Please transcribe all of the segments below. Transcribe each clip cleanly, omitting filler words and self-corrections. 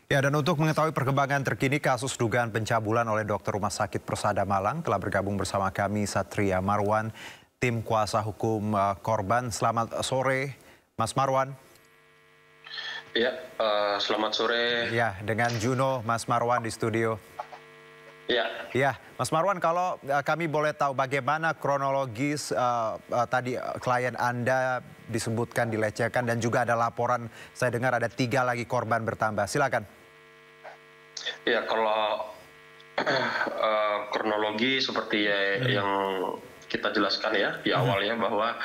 Ya, dan untuk mengetahui perkembangan terkini kasus dugaan pencabulan oleh dokter Rumah Sakit Persada Malang, telah bergabung bersama kami Satria Marwan, tim kuasa hukum korban. Selamat sore, Mas Marwan. Ya, selamat sore. Ya, dengan Juno, Mas Marwan di studio. Ya, Ya, Mas Marwan, kalau kami boleh tahu bagaimana kronologis tadi klien Anda disebutkan dilecehkan dan juga ada laporan, saya dengar ada 3 lagi korban bertambah. Silakan. ya kalau kronologi seperti yang kita jelaskan ya di awal ya, bahwa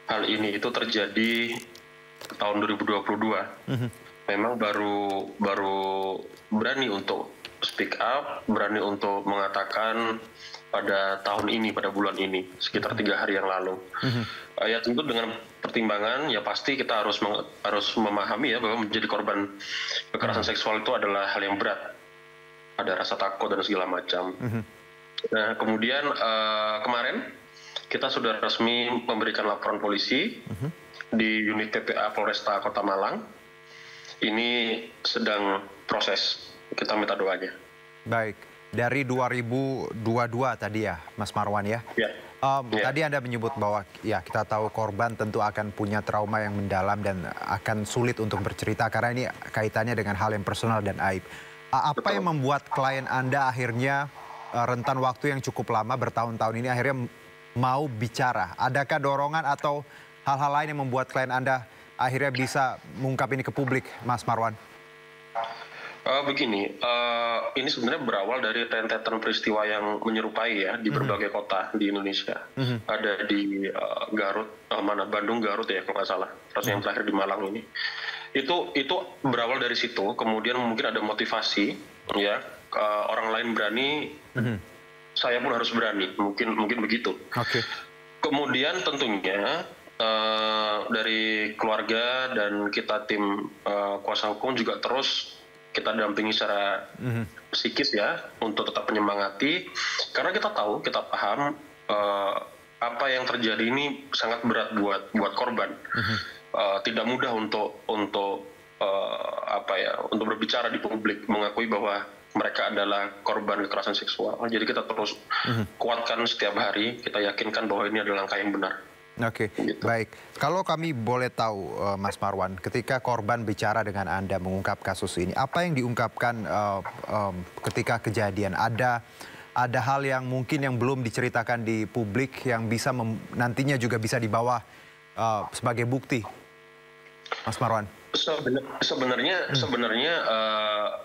hal ini itu terjadi tahun 2022. Memang baru berani untuk speak up, berani untuk mengatakan pada tahun ini, pada bulan ini, sekitar 3 hari yang lalu. Ya tentu dengan pertimbangan, ya pasti kita harus memahami ya bahwa menjadi korban kekerasan seksual itu adalah hal yang berat. Ada rasa takut dan segala macam. Nah kemudian kemarin kita sudah resmi memberikan laporan polisi di unit PPA Polresta Kota Malang. Ini sedang proses, kita minta doanya. Baik, dari 2022 tadi ya, Mas Marwan ya. Ya. Tadi Anda menyebut bahwa ya kita tahu korban tentu akan punya trauma yang mendalam dan akan sulit untuk bercerita karena ini kaitannya dengan hal yang personal dan aib. Apa yang membuat klien Anda akhirnya rentan waktu yang cukup lama bertahun-tahun ini akhirnya mau bicara? Adakah dorongan atau hal-hal lain yang membuat klien Anda akhirnya bisa mengungkap ini ke publik, Mas Marwan? Begini, ini sebenarnya berawal dari rentetan peristiwa yang menyerupai ya di berbagai kota di Indonesia. Ada di Garut, Bandung, Garut ya kalau nggak salah. Terus yang terakhir di Malang ini. Itu berawal dari situ. Kemudian mungkin ada motivasi, ya orang lain berani, saya pun harus berani. Mungkin begitu. Oke. Kemudian tentunya dari keluarga dan kita tim kuasa hukum juga terus kita dampingi secara psikis ya untuk tetap menyemangati, karena kita tahu, kita paham apa yang terjadi ini sangat berat buat korban. Tidak mudah untuk berbicara di publik, mengakui bahwa mereka adalah korban kekerasan seksual. Jadi kita terus kuatkan setiap hari, kita yakinkan bahwa ini adalah langkah yang benar. Oke, baik. Kalau kami boleh tahu, Mas Marwan, ketika korban bicara dengan Anda mengungkap kasus ini, apa yang diungkapkan ketika kejadian? Ada hal yang mungkin yang belum diceritakan di publik yang bisa nantinya juga bisa dibawa sebagai bukti, Mas Marwan? Sebenarnya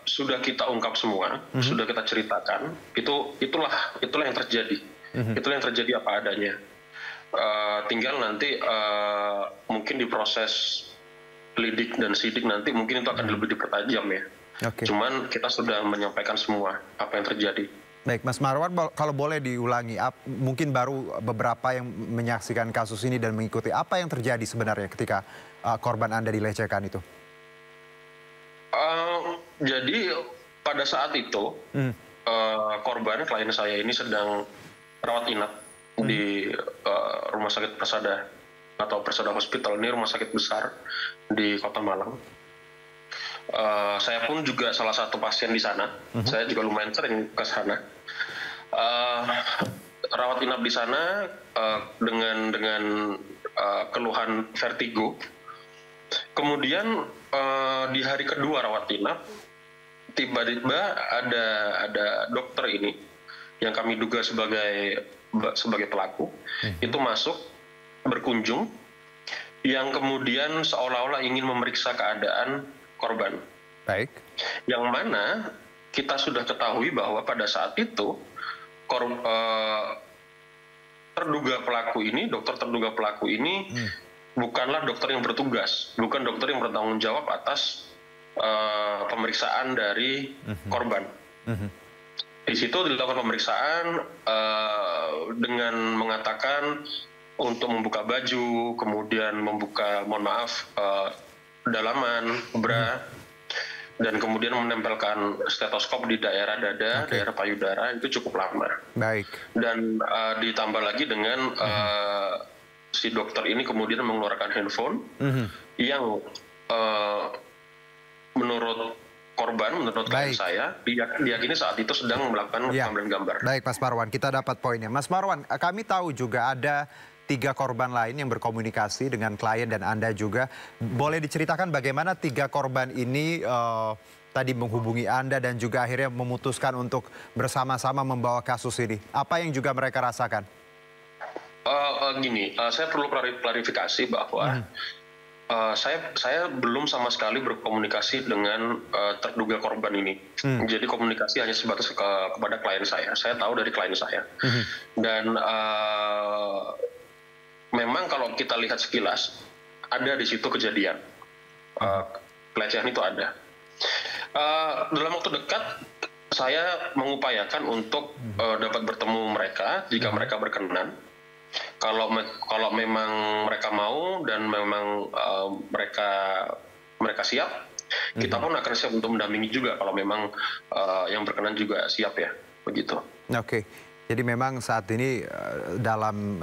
sudah kita ungkap semua, sudah kita ceritakan. Itulah yang terjadi. Itulah yang terjadi apa adanya. Tinggal nanti mungkin di proses lidik dan sidik nanti mungkin itu akan lebih dipertajam ya. Cuman kita sudah menyampaikan semua apa yang terjadi. Baik, Mas Marwan, kalau boleh diulangi, mungkin baru beberapa yang menyaksikan kasus ini dan mengikuti, apa yang terjadi sebenarnya ketika korban Anda dilecehkan itu? Jadi pada saat itu korban klien saya ini sedang rawat inap di Rumah Sakit Persada atau Persada Hospital. Ini rumah sakit besar di Kota Malang. Saya pun juga salah satu pasien di sana. Saya juga lumayan sering ke sana. Rawat inap di sana dengan keluhan vertigo. Kemudian di hari kedua rawat inap, tiba-tiba ada dokter ini yang kami duga sebagai pelaku, itu masuk berkunjung, yang kemudian seolah-olah ingin memeriksa keadaan korban. Baik. Yang mana kita sudah ketahui bahwa pada saat itu dokter terduga pelaku ini bukanlah dokter yang bertugas, bukan dokter yang bertanggung jawab atas pemeriksaan dari korban. Di situ dilakukan pemeriksaan dengan mengatakan untuk membuka baju, kemudian membuka, mohon maaf, dalaman, bra, dan kemudian menempelkan stetoskop di daerah dada, daerah payudara, itu cukup lama. Baik. Dan ditambah lagi dengan si dokter ini kemudian mengeluarkan handphone yang menurut korban menurut klien saya diyakini saat itu sedang melakukan pengambilan gambar. Baik Mas Marwan, kita dapat poinnya. Mas Marwan, kami tahu juga ada 3 korban lain yang berkomunikasi dengan klien dan Anda juga. Boleh diceritakan bagaimana 3 korban ini tadi menghubungi Anda dan juga akhirnya memutuskan untuk bersama-sama membawa kasus ini? Apa yang juga mereka rasakan? Saya perlu klarifikasi bahwa saya belum sama sekali berkomunikasi dengan terduga korban ini. Jadi komunikasi hanya sebatas kepada klien saya. Saya tahu dari klien saya. Dan memang kalau kita lihat sekilas, ada di situ kejadian. Pelecehan itu ada. Dalam waktu dekat, saya mengupayakan untuk dapat bertemu mereka jika mereka berkenan. Kalau memang mereka mau dan memang mereka siap, kita pun akan siap untuk mendampingi juga kalau memang yang berkenan juga siap ya, begitu. Oke, jadi memang saat ini dalam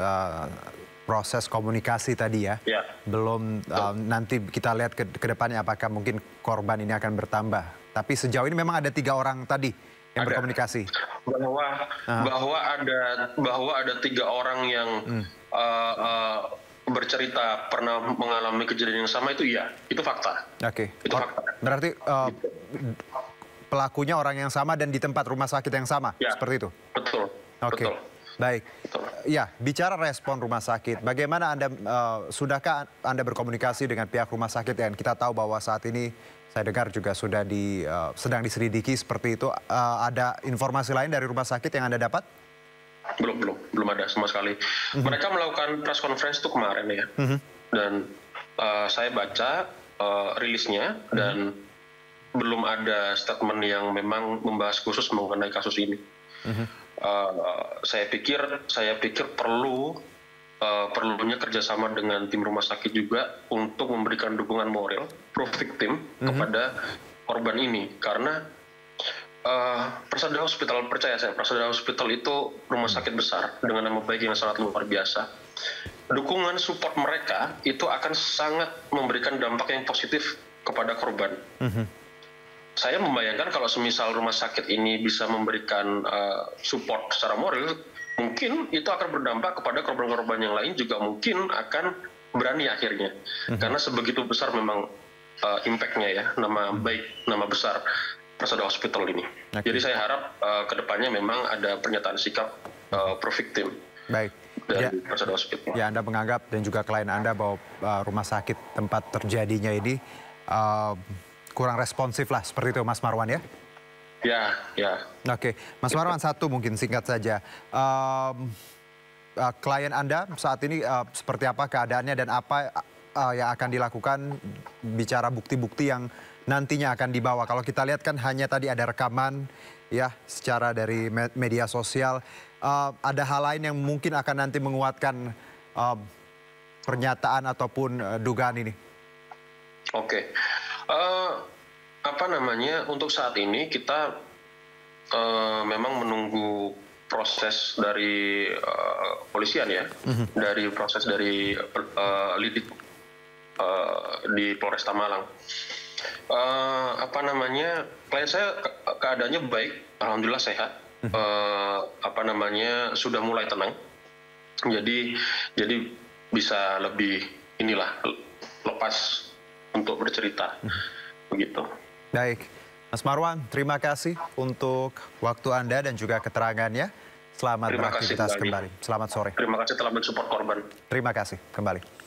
proses komunikasi tadi ya, belum nanti kita lihat ke depannya apakah mungkin korban ini akan bertambah. Tapi sejauh ini memang ada 3 orang tadi yang berkomunikasi. Bahwa ada 3 orang yang bercerita pernah mengalami kejadian yang sama, itu iya, itu fakta. Oke. Itu fakta. Berarti pelakunya orang yang sama dan di tempat rumah sakit yang sama, seperti itu? Betul. Oke. Betul. Baik. Betul. Ya, bicara respon rumah sakit, bagaimana Anda, sudahkah Anda berkomunikasi dengan pihak rumah sakit? Dan kita tahu bahwa saat ini saya dengar juga sudah sedang diselidiki seperti itu. Ada informasi lain dari rumah sakit yang Anda dapat? Belum ada sama sekali. Mereka melakukan press conference itu kemarin ya. Dan saya baca rilisnya dan belum ada statement yang memang membahas khusus mengenai kasus ini. Saya pikir perlunya kerjasama dengan tim rumah sakit juga untuk memberikan dukungan moral pro victim kepada korban ini, karena Persada Hospital, percaya saya, Persada Hospital itu rumah sakit besar dengan nama baik yang sangat luar biasa. Dukungan support mereka itu akan sangat memberikan dampak yang positif kepada korban. Saya membayangkan kalau semisal rumah sakit ini bisa memberikan support secara moral, mungkin itu akan berdampak kepada korban-korban yang lain juga mungkin akan berani akhirnya. Karena sebegitu besar memang impact-nya ya, nama besar Persada Hospital ini. Jadi saya harap kedepannya memang ada pernyataan sikap pro victim. Baik. Dari Persada Hospital. Ya, Anda menganggap dan juga klien Anda bahwa rumah sakit tempat terjadinya ini kurang responsif lah, seperti itu Mas Marwan ya? Ya. Oke, Mas Marwan, satu mungkin singkat saja. Klien Anda saat ini seperti apa keadaannya dan apa yang akan dilakukan, bicara bukti-bukti yang nantinya akan dibawa? Kalau kita lihat kan hanya tadi ada rekaman ya secara dari media sosial. Ada hal lain yang mungkin akan nanti menguatkan pernyataan ataupun dugaan ini? Oke. Untuk saat ini kita memang menunggu proses dari polisian ya, dari proses dari lidik di Polresta Malang. Klien saya keadaannya baik, alhamdulillah sehat. Sudah mulai tenang. Jadi bisa lebih lepas untuk bercerita, begitu. Baik, Mas Marwan, terima kasih untuk waktu Anda dan juga keterangannya. Selamat beraktivitas kembali. Selamat sore. Terima kasih telah mensupport korban. Terima kasih kembali.